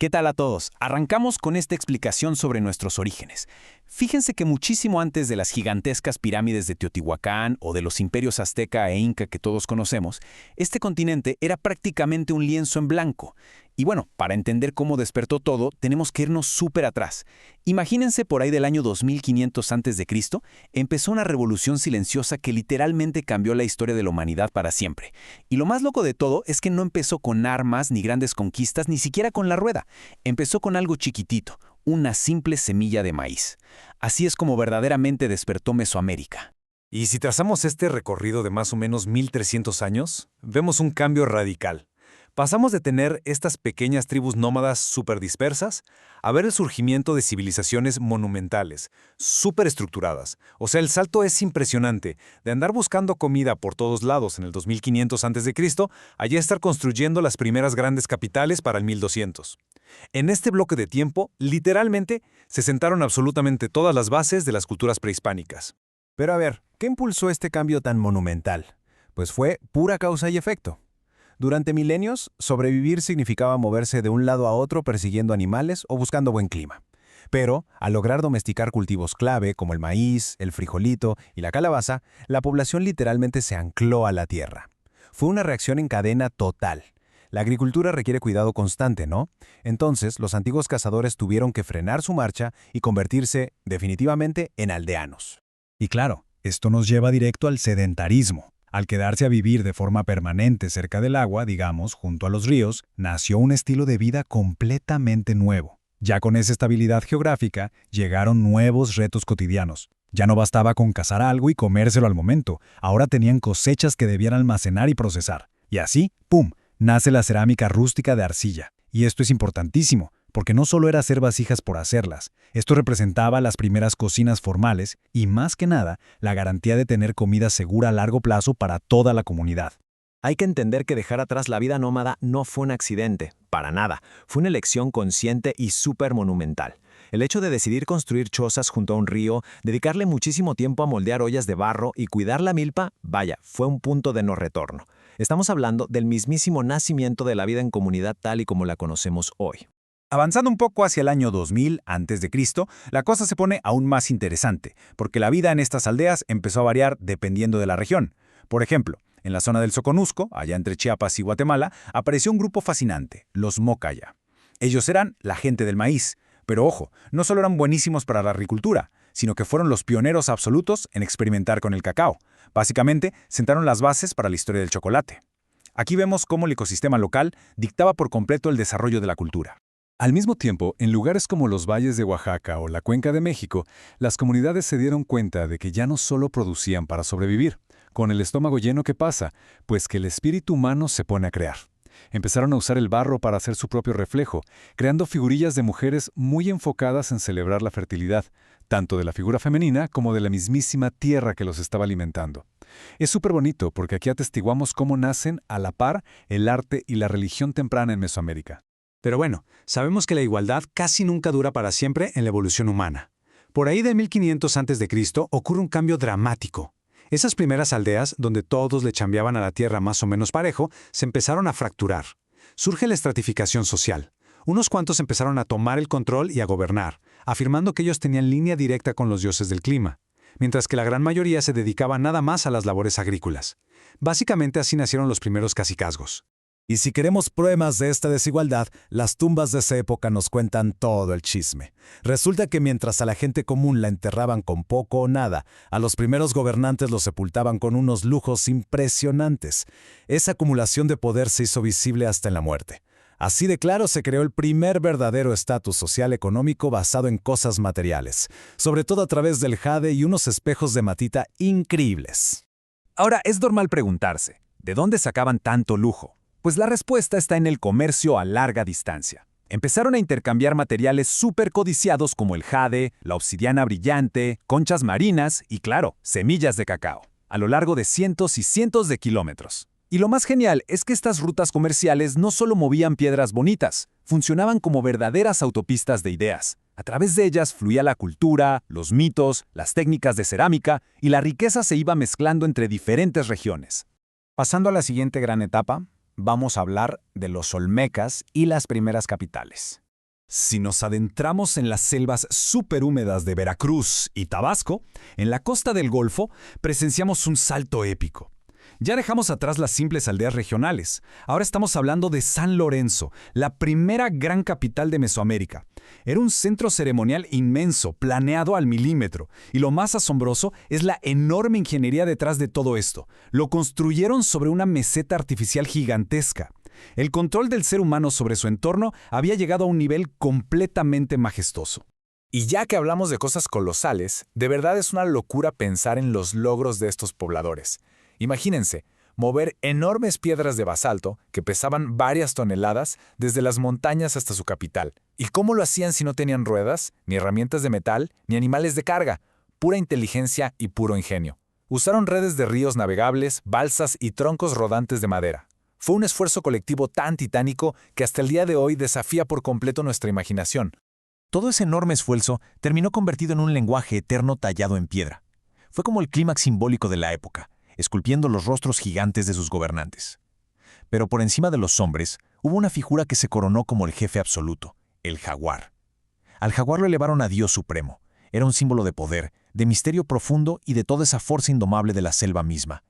¿Qué tal a todos? Arrancamos con esta explicación sobre nuestros orígenes. Fíjense que muchísimo antes de las gigantescas pirámides de Teotihuacán o de los imperios azteca e inca que todos conocemos, este continente era prácticamente un lienzo en blanco. Y bueno, para entender cómo despertó todo, tenemos que irnos súper atrás. Imagínense por ahí del año 2500 a.C., empezó una revolución silenciosa que literalmente cambió la historia de la humanidad para siempre. Y lo más loco de todo es que no empezó con armas ni grandes conquistas, ni siquiera con la rueda. Empezó con algo chiquitito, una simple semilla de maíz. Así es como verdaderamente despertó Mesoamérica. Y si trazamos este recorrido de más o menos 1300 años, vemos un cambio radical. Pasamos de tener estas pequeñas tribus nómadas súper dispersas a ver el surgimiento de civilizaciones monumentales, súper estructuradas. O sea, el salto es impresionante. De andar buscando comida por todos lados en el 2500 a.C., a ya estar construyendo las primeras grandes capitales para el 1200. En este bloque de tiempo, literalmente, se sentaron absolutamente todas las bases de las culturas prehispánicas. Pero a ver, ¿qué impulsó este cambio tan monumental? Pues fue pura causa y efecto. Durante milenios, sobrevivir significaba moverse de un lado a otro persiguiendo animales o buscando buen clima. Pero, al lograr domesticar cultivos clave como el maíz, el frijolito y la calabaza, la población literalmente se ancló a la tierra. Fue una reacción en cadena total. La agricultura requiere cuidado constante, ¿no? Entonces, los antiguos cazadores tuvieron que frenar su marcha y convertirse, definitivamente, en aldeanos. Y claro, esto nos lleva directo al sedentarismo. Al quedarse a vivir de forma permanente cerca del agua, digamos, junto a los ríos, nació un estilo de vida completamente nuevo. Ya con esa estabilidad geográfica, llegaron nuevos retos cotidianos. Ya no bastaba con cazar algo y comérselo al momento, ahora tenían cosechas que debían almacenar y procesar. Y así, ¡pum!, nace la cerámica rústica de arcilla. Y esto es importantísimo, porque no solo era hacer vasijas por hacerlas, esto representaba las primeras cocinas formales y, más que nada, la garantía de tener comida segura a largo plazo para toda la comunidad. Hay que entender que dejar atrás la vida nómada no fue un accidente, para nada. Fue una elección consciente y súper monumental. El hecho de decidir construir chozas junto a un río, dedicarle muchísimo tiempo a moldear ollas de barro y cuidar la milpa, vaya, fue un punto de no retorno. Estamos hablando del mismísimo nacimiento de la vida en comunidad tal y como la conocemos hoy. Avanzando un poco hacia el año 2000 a.C., la cosa se pone aún más interesante, porque la vida en estas aldeas empezó a variar dependiendo de la región. Por ejemplo, en la zona del Soconusco, allá entre Chiapas y Guatemala, apareció un grupo fascinante, los Mocaya. Ellos eran la gente del maíz, pero ojo, no solo eran buenísimos para la agricultura, sino que fueron los pioneros absolutos en experimentar con el cacao. Básicamente, sentaron las bases para la historia del chocolate. Aquí vemos cómo el ecosistema local dictaba por completo el desarrollo de la cultura. Al mismo tiempo, en lugares como los valles de Oaxaca o la Cuenca de México, las comunidades se dieron cuenta de que ya no solo producían para sobrevivir. Con el estómago lleno, ¿qué pasa? Pues que el espíritu humano se pone a crear. Empezaron a usar el barro para hacer su propio reflejo, creando figurillas de mujeres muy enfocadas en celebrar la fertilidad, tanto de la figura femenina como de la mismísima tierra que los estaba alimentando. Es súper bonito porque aquí atestiguamos cómo nacen a la par el arte y la religión temprana en Mesoamérica. Pero bueno, sabemos que la igualdad casi nunca dura para siempre en la evolución humana. Por ahí de 1500 a.C. ocurre un cambio dramático. Esas primeras aldeas, donde todos le chambeaban a la tierra más o menos parejo, se empezaron a fracturar. Surge la estratificación social. Unos cuantos empezaron a tomar el control y a gobernar, afirmando que ellos tenían línea directa con los dioses del clima, mientras que la gran mayoría se dedicaba nada más a las labores agrícolas. Básicamente así nacieron los primeros cacicazgos. Y si queremos pruebas de esta desigualdad, las tumbas de esa época nos cuentan todo el chisme. Resulta que mientras a la gente común la enterraban con poco o nada, a los primeros gobernantes los sepultaban con unos lujos impresionantes. Esa acumulación de poder se hizo visible hasta en la muerte. Así de claro se creó el primer verdadero estatus social económico basado en cosas materiales, sobre todo a través del jade y unos espejos de matita increíbles. Ahora, es normal preguntarse, ¿de dónde sacaban tanto lujo? Pues la respuesta está en el comercio a larga distancia. Empezaron a intercambiar materiales súper codiciados como el jade, la obsidiana brillante, conchas marinas y, claro, semillas de cacao, a lo largo de cientos y cientos de kilómetros. Y lo más genial es que estas rutas comerciales no solo movían piedras bonitas, funcionaban como verdaderas autopistas de ideas. A través de ellas fluía la cultura, los mitos, las técnicas de cerámica y la riqueza se iba mezclando entre diferentes regiones. Pasando a la siguiente gran etapa, vamos a hablar de los olmecas y las primeras capitales. Si nos adentramos en las selvas superhúmedas de Veracruz y Tabasco, en la costa del Golfo, presenciamos un salto épico. Ya dejamos atrás las simples aldeas regionales. Ahora estamos hablando de San Lorenzo, la primera gran capital de Mesoamérica. Era un centro ceremonial inmenso, planeado al milímetro. Y lo más asombroso es la enorme ingeniería detrás de todo esto. Lo construyeron sobre una meseta artificial gigantesca. El control del ser humano sobre su entorno había llegado a un nivel completamente majestuoso. Y ya que hablamos de cosas colosales, de verdad es una locura pensar en los logros de estos pobladores. Imagínense, mover enormes piedras de basalto que pesaban varias toneladas desde las montañas hasta su capital. ¿Y cómo lo hacían si no tenían ruedas, ni herramientas de metal, ni animales de carga? Pura inteligencia y puro ingenio. Usaron redes de ríos navegables, balsas y troncos rodantes de madera. Fue un esfuerzo colectivo tan titánico que hasta el día de hoy desafía por completo nuestra imaginación. Todo ese enorme esfuerzo terminó convertido en un lenguaje eterno tallado en piedra. Fue como el clímax simbólico de la época, esculpiendo los rostros gigantes de sus gobernantes. Pero por encima de los hombres, hubo una figura que se coronó como el jefe absoluto, el jaguar. Al jaguar lo elevaron a Dios supremo. Era un símbolo de poder, de misterio profundo y de toda esa fuerza indomable de la selva misma.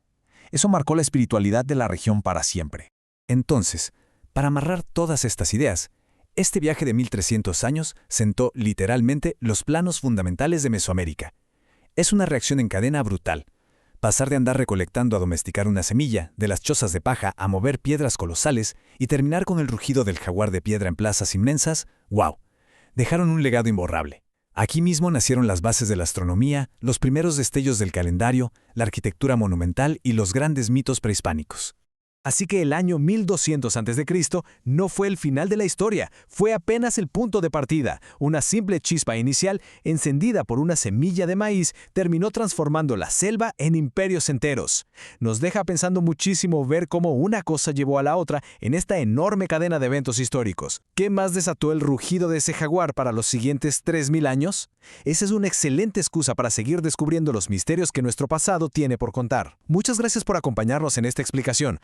Eso marcó la espiritualidad de la región para siempre. Entonces, para amarrar todas estas ideas, este viaje de 1300 años sentó literalmente los planos fundamentales de Mesoamérica. Es una reacción en cadena brutal. Pasar de andar recolectando a domesticar una semilla, de las chozas de paja a mover piedras colosales y terminar con el rugido del jaguar de piedra en plazas inmensas, ¡wow! Dejaron un legado imborrable. Aquí mismo nacieron las bases de la astronomía, los primeros destellos del calendario, la arquitectura monumental y los grandes mitos prehispánicos. Así que el año 1200 a.C. no fue el final de la historia, fue apenas el punto de partida. Una simple chispa inicial, encendida por una semilla de maíz, terminó transformando la selva en imperios enteros. Nos deja pensando muchísimo ver cómo una cosa llevó a la otra en esta enorme cadena de eventos históricos. ¿Qué más desató el rugido de ese jaguar para los siguientes 3000 años? Esa es una excelente excusa para seguir descubriendo los misterios que nuestro pasado tiene por contar. Muchas gracias por acompañarnos en esta explicación.